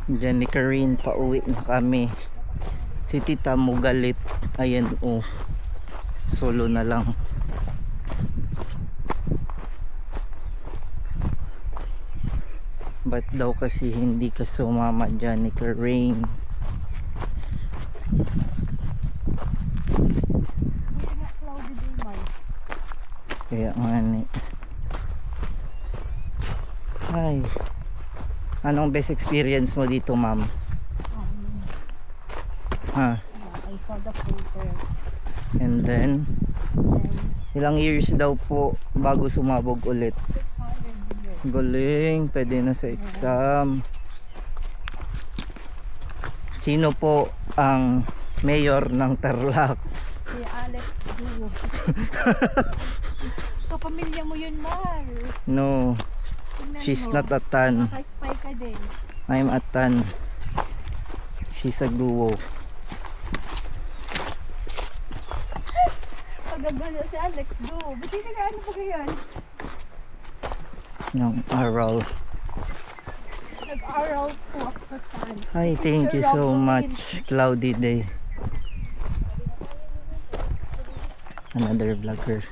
Diyan ni Karine, pauwi na kami. Si tita mo galit. Ayan oh. Solo na lang. Ba't daw kasi hindi ka sumama dyan ni Karine? Kaya nga ni. Ay. Anong best experience mo dito, ma'am? Ha? I saw the photo. And then, ilang years daw po bago sumabog ulit? 600 years. Galing, pwede na sa exam. Sino po ang mayor ng Tarlac? Si Alex Duo. Kapamilya mo yun, Mar. No, Tingnan she's mo. not a tan. Naka-spy ka din. I'm a tan. She's a duo. Pagagano si Alex Duo. Ba't hindi nag-ano pa ngayon? Ng aral. Nag-aral po ako saan. Hi, thank you so much. Cloudy day. Another vlogger.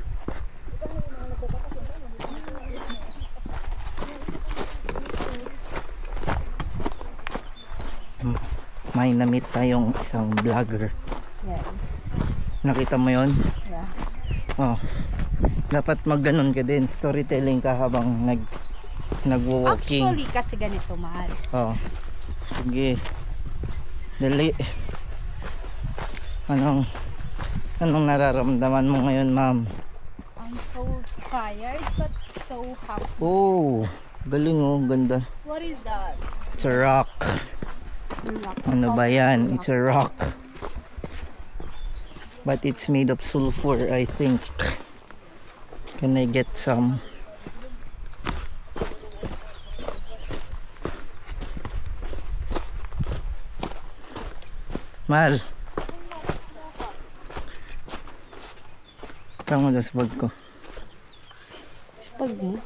May na-meet tayong isang vlogger. Yes. Nakita mo yon? Yeah. Oh. Dapat magganon ka din. Storytelling ka habang nagwo-walking. Actually, kasi ganito, mahal. Oh. Sige. Dali. Anong nararamdaman mo ngayon, ma'am? I'm so tired but so happy. Oh, galing oh, ganda. What is that? It's a rock. Ano ba yan? It's a rock. But it's made of sulfur, I think. Can I get some? Mahal. Tama mo sa bag ko. Pag mo?